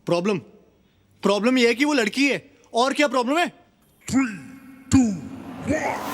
Problem problem ये है कि वो लड़की है। और क्या प्रॉब्लम है? 3, 2, 1.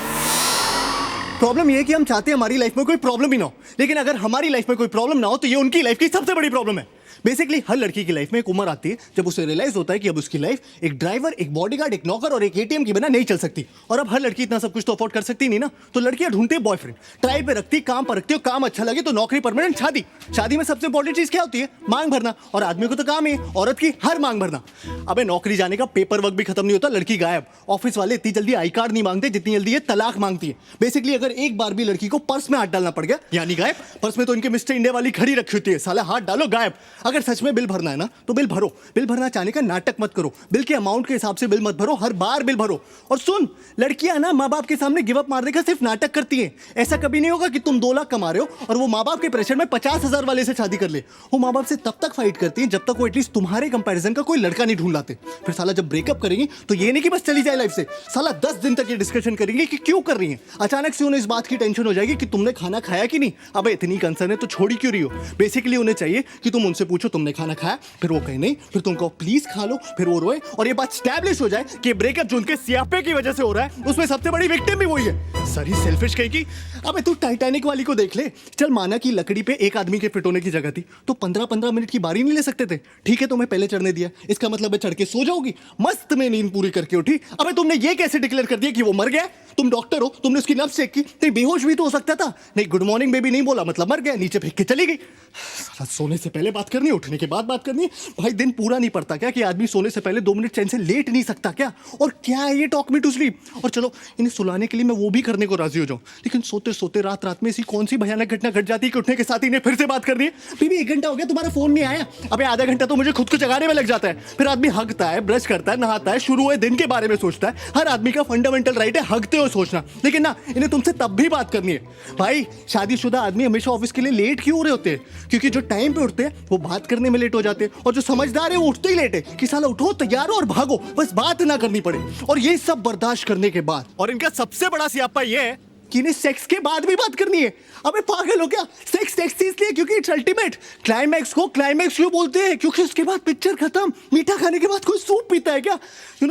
प्रॉब्लम ये है कि हम चाहते हैं हमारी लाइफ में कोई प्रॉब्लम ही ना हो, लेकिन अगर हमारी लाइफ में कोई प्रॉब्लम ना हो तो ये उनकी लाइफ की सबसे बड़ी प्रॉब्लम है। बेसिकली हर लड़की की लाइफ में एक उम्र आती है जब उसे रियलाइज होता है कि अब उसकी लाइफ एक ड्राइवर, एक बॉडीगार्ड, एक नौकर और एक एटीएम के बिना नहीं चल सकती। और अब हर लड़की इतना सब कुछ तो अफोर्ड कर सकती नहीं ना, तो लड़कियां ढूंढती है बॉयफ्रेंड, ट्राई पे रखती, काम पर रखती हो, काम अच्छा लगे तो नौकरी, परमानेंट, शादी। शादी में सबसे इंपॉर्टेंट चीज क्या होती है? मांग भरना। और आदमी को तो काम है औरत की हर मांग भरना। अबे नौकरी जाने का पेपर वर्क भी खत्म नहीं होता, लड़की गायब। ऑफिस वाले इतनी जल्दी आई कार्ड नहीं मांगते जितनी जल्दी ये तलाक मांगती है। बेसिकली अगर एक बार भी लड़की को पर्स में हाथ डालना पड़ गया यानी गायब। पर्स में तो इनके मिस्टर इंडिया वाली खड़ी रखी होती है, साला हाथ डालो गायब। अगर सच में बिल भरना है ना तो बिल भरो। बिल भरना चाहने का नाटक मत करो, बिल के अमाउंट के हिसाब से बिल मत भरो, हर बार बिल भरो। और सुन, लड़कियां ना माँ बाप के सामने गिव अप मारने का सिर्फ नाटक करती हैं। ऐसा कभी नहीं होगा कि तुम 2 लाख कमा रहे हो और वो माँ बाप के प्रेशर में 50,000 वाले से शादी कर ले। वो माँ बाप से तब तक फाइट करती है जब तक वो एटलीस्ट तुम्हारे कंपैरिजन का कोई लड़का नहीं ढूंढ लाते। फिर साला जब ब्रेकअप करेंगी तो ये नहीं कि बस चली जाए लाइफ से, साला 10 दिन तक ये डिस्कशन करेंगे कि क्यों कर रही है। अचानक से उन्हें इस बात की टेंशन हो जाएगी कि तुमने खाना खाया कि नहीं। अब इतनी कंसर्न है तो छोड़ी क्यों रही हो? बेसिकली उन्हें चाहिए कि तुम उनसे पूछो तुमने खाना खाया, फिर वो कहे नहीं, फिर तुम कहो प्लीज खा लो, फिर वो रोए और ये बात स्टैब्लिश हो जाए कि ब्रेकअप जो उनके सियापे की वजह से हो रहा है उसमें सबसे बड़ी विक्टिम भी वही है। सारी सेल्फिश कहीं की। अबे तू टाइटैनिक वाली को देख ले। चल माना कि लकड़ी पे एक आदमी के फिट होने की जगह थी तो 15-15 मिनट की बारी नहीं ले सकते थे? ठीक है तुम्हें पहले चढ़ने दिया, इसका मतलब है चढ़ के सो जाओगी, मस्त में नींद पूरी करके उठी। अबे तुमने ये कैसे डिक्लेयर कर दिया कि वो मर गया? तुम डॉक्टर हो, तुमने उसकी नब्ज चेक की, नहीं बेहोश भी तो हो सकता था। नहीं गुड मॉर्निंग बेबी नहीं बोला मतलब मर गया, नीचे फेंक के चली गई। साला सोने से पहले बात करनी है, उठने के बाद बात करनी है। भाई दिन पूरा नहीं पड़ता क्या कि आदमी सोने से पहले 2 मिनट चैन से लेट नहीं सकता क्या? और क्या है ये टॉक मी टू स्लीप? और चलो इन्हें सुलाने के लिए मैं वो भी करने को राजी हो जाऊं, लेकिन सोते सोते रात रात में ऐसी कौन सी भयानक घटना घट जाती है कि उठने के साथ इन्हें फिर से बात करनी है। बेबी 1 घंटा हो गया तुम्हारा फोन नहीं आया। अबे आधा घंटा तो मुझे खुद को जगाने में लग जाता है। फिर आदमी हगता है, ब्रश करता है, नहाता है, शुरू हुए दिन के बारे में सोचता है। हर आदमी का फंडामेंटल राइट है हगते हुए सोचना, लेकिन ना इन्हें तुमसे तब भी बात करनी है। भाई शादीशुदा आदमी हमेशा ऑफिस के लिए लेट क्यों हो रहे होते हैं? क्योंकि जो टाइम पे उठते हैं वो बात करने में लेट हो जाते हैं, और जो समझदार है वो उठते ही लेट है कि साला उठो, तैयार हो और भागो, बस बात ना करनी पड़े। और ये सब बर्दाश्त करने के बाद, और इनका सबसे बड़ा सियापा ये है कि इन्हें सेक्स के बाद भी बात करनी है। अबे पागल हो क्या? सेक्स सेक्स इसलिए क्योंकि इट्स अल्टीमेट। क्लाइमैक्स को क्लाइमैक्स क्यों बोलते हैं? क्योंकि उसके बाद पिक्चर खत्म। मीठा खाने के बाद कोई सूप पीता है क्या?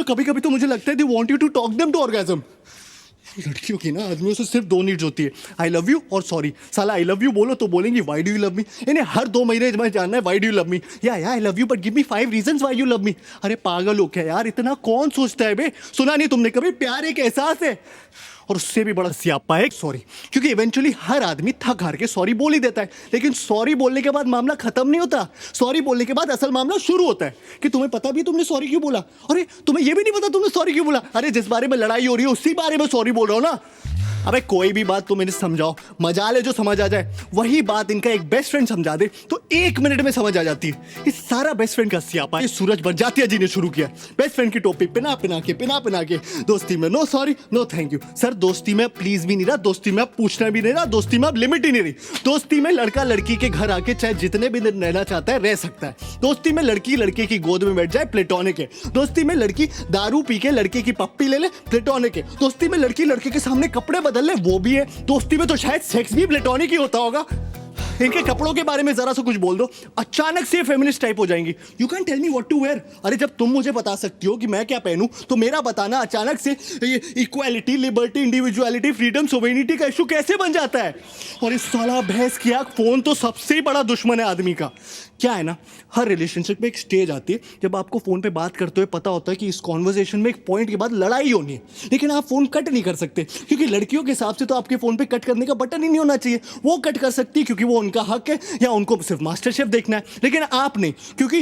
कभी कभी तो मुझे लगता है they want you to talk them to orgasm. लड़कियों की ना आदमियों से सिर्फ 2 नीड्स होती है, आई लव यू और सॉरी। साला आई लव यू बोलो तो बोलेंगी why do you love me. इन्हें हर 2 महीने में जानना है why do you love me, या I love you but give me 5 reasons why you love me. अरे पागल हो क्या यार, इतना कौन सोचता है बे? सुना नहीं तुमने कभी प्यार एक एहसास है? और उससे भी बड़ा सियापा है सॉरी, क्योंकि इवेंचुअली हर आदमी थक हार के सॉरी बोल ही देता है, लेकिन सॉरी बोलने के बाद मामला खत्म नहीं होता। सॉरी बोलने के बाद असल मामला शुरू होता है कि तुम्हें पता भी तुमने सॉरी क्यों बोला। अरे तुम्हें यह भी नहीं पता तुमने सॉरी क्यों बोला? अरे जिस बारे में लड़ाई हो रही है उसी बारे में सॉरी बोल रहा हूं ना। अबे कोई भी बात तुम इन्हें समझाओ, मजा ले जो समझ आ जाए, वही बात इनका एक बेस्ट फ्रेंड समझा दे तो 1 मिनट में समझ आ जाती है। ये सारा बेस्ट फ्रेंड का सियापा है सूरज बरजातिया जी ने शुरू किया। बेस्ट फ्रेंड की टोपी पिना पिना के दोस्ती में no sorry no thank you. Sir दोस्ती में प्लीज भी नहीं रहा, दोस्ती में अब पूछना भी नहीं रहा, दोस्ती में अब लिमिट ही नहीं रही। दोस्ती में लड़का लड़की के घर आके चाहे जितने भी दिन रहना चाहता है रह सकता है। दोस्ती में लड़की लड़के की गोद में बैठ जाए, प्लेटोनिक है। दोस्ती में लड़की दारू पी के लड़के की पप्पी ले ले, प्लेटोनिक है। दोस्ती में लड़की लड़के के सामने कपड़े बदल ले, वो भी है। दोस्ती में तो शायद सेक्स भी प्लेटोनिक ही होता होगा। इनके कपड़ों के बारे में जरा सा कुछ बोल दो, अचानक से फेमिनिस्ट टाइप हो जाएंगी। You can tell me what to wear. अरे जब तुम मुझे बता सकती हो कि मैं क्या पहनूं तो मेरा बताना अचानक से ये equality, liberty, individuality, freedom, sovereignty का इशू कैसे बन जाता है? और इस साला भैंस की आंख फोन तो सबसे बड़ा दुश्मन है आदमी का। क्या है ना, हर रिलेशनशिप में एक स्टेज आती है जब आपको फोन पे बात करते हुए पता होता है कि इस कॉन्वर्सेशन में एक पॉइंट के बाद लड़ाई होनी है, लेकिन आप फोन कट नहीं कर सकते क्योंकि लड़कियों के हिसाब से तो आपके फोन पे कट करने का बटन ही नहीं होना चाहिए। वो कट कर सकती है क्योंकि वो उनका हक है या उनको सिर्फ मास्टर शेफ देखना है, लेकिन आप नहीं, क्योंकि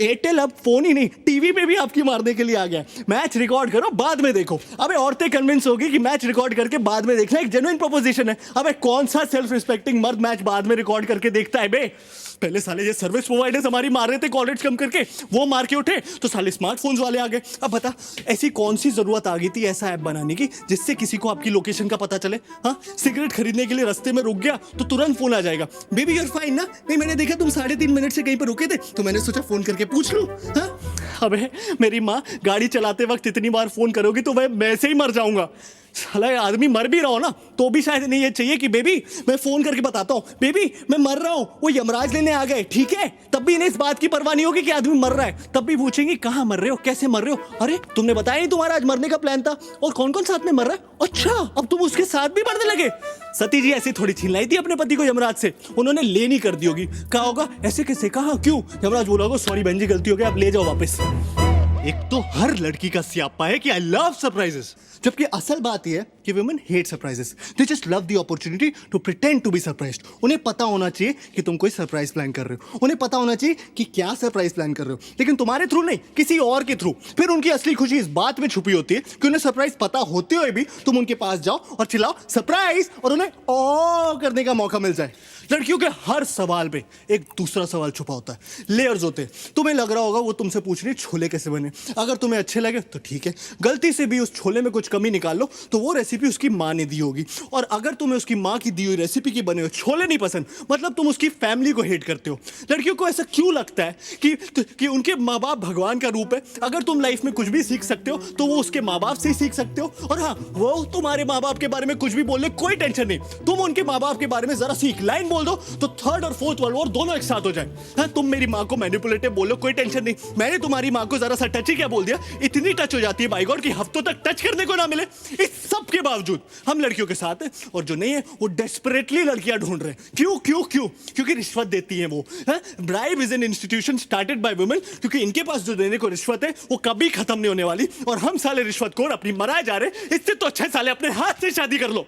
एयरटेल अब फोन ही नहीं टीवी पे भी आपकी मारने के लिए आ गया। मैच रिकॉर्ड करो बाद में देखो। अबे औरतें कन्विंस होगी कि मैच रिकॉर्ड करके बाद में देखना एक जेन्युइन प्रोपोजिशन है। अबे कौन सा सेल्फ रिस्पेक्टिंग मर्द मैच बाद में रिकॉर्ड करके देखता है बे? पहले साले ये सर्विस प्रोवाइडर्स हमारी मार रहे थे कॉल रेट्स कम करके, वो मार के उठे तो साले स्मार्टफोन्स वाले आ गए। अब बता ऐसी कौन सी जरूरत आ गई थी ऐसा ऐप बनाने की जिससे किसी को आपकी लोकेशन का पता चले? हाँ, सिगरेट खरीदने के लिए रास्ते में रुक गया तो तुरंत फोन आ जाएगा, बेबी यू आर फाइन ना? नहीं मैंने देखा तुम 3.5 मिनट से कहीं पर रुके थे तो मैंने सोचा फोन करके पूछ लूं। हाँ अबे मेरी माँ गाड़ी चलाते वक्त इतनी बार फोन करोगी तो मैं से ही मर जाऊंगा। साला ये आदमी मर भी रहा हो ना तो भी शायद नहीं ये चाहिए कि बेबी मैं फोन करके बताता हूँ बेबी मैं मर रहा हूँ, वो यमराज लेने आ गए, ठीक है? तब भी इन्हें इस बात की परवाह नहीं होगी कि आदमी मर रहा है। तब भी पूछेंगे कहाँ मर रहे हो, कैसे मर रहे हो? अरे तुमने बताया नहीं तुम्हारा आज मरने का प्लान था, और कौन कौन साथ में मर रहा है? अच्छा अब तुम उसके साथ भी मरने लगे। सती जी ऐसी थोड़ी छीन लाई थी अपने पति को यमराज से, उन्होंने ले नहीं कर दी होगी। कहा होगा ऐसे कैसे, कहा क्यों? यमराज बोला होगा सॉरी बहन जी गलती हो गई, आप ले जाओ वापस। एक तो हर लड़की का स्यापा है कि आई लव सरप्राइजेस, जबकि असल बात यह है कि women hate surprises. They just love the opportunity to pretend to be surprised. उन्हें पता होना चाहिए कि तुम कोई सरप्राइज प्लान कर रहे हो, उन्हें पता होना चाहिए कि क्या सरप्राइज प्लान कर रहे हो, लेकिन तुम्हारे थ्रू नहीं, किसी और के थ्रू। फिर उनकी असली खुशी इस बात में छुपी होती है कि उन्हें सरप्राइज पता होते हुए भी तुम उनके पास जाओ और चिल्लाओ सरप्राइज, और उन्हें ओ करने का मौका मिल जाए। लड़कियों के हर सवाल पे एक दूसरा सवाल छुपा होता है, लेयर्स होते हैं। तुम्हें लग रहा होगा वो तुमसे पूछ रही है छोले कैसे बने, अगर तुम्हें अच्छे लगे तो ठीक है, गलती से भी उस छोले में कुछ कमी निकाल लो तो वो रेसिपी उसकी माँ ने दी होगी, और अगर तुम्हें उसकी माँ की दी हुई रेसिपी की बने हुए छोले नहीं पसंद, मतलब तुम उसकी फैमिली को हेट करते हो। लड़कियों को ऐसा क्यों लगता है कि उनके माँ बाप भगवान का रूप है? अगर तुम लाइफ में कुछ भी सीख सकते हो तो वो उसके माँ बाप से ही सीख सकते हो। और हाँ, वो तुम्हारे माँ बाप के बारे में कुछ भी बोल ले कोई टेंशन नहीं, तुम उनके माँ बाप के बारे में जरा सीख लाइन बोल दो तो थर्ड और फोर्थ वर्ल्ड वॉर दोनों एक साथ हो जाए। हाँ, तुम मेरी माँ को मैनिपुलेटिव बोलो कोई टेंशन नहीं, मैंने तुम्हारी माँ को जरा सा टच ही क्या बोल दिया, इतनी टच हो जाती है बाय गॉड कि हफ्तों तक टच करने को ना मिले। इस सब के बावजूद हम लड़कियों के साथ हैं, और जो नहीं है वो डेस्परेटली लड़कियां ढूंढ रहे हैं। क्यों क्यों क्यों? क्योंकि रिश्वत देती हैं वो। Bribe is an institution started by women, क्योंकि इनके पास जो देने को रिश्वत है वो कभी खत्म नहीं होने वाली, और हम साले रिश्वतखोर अपनी मराए जा रहे हैं। इससे तो अच्छा साले अपने हाथ से शादी कर लो।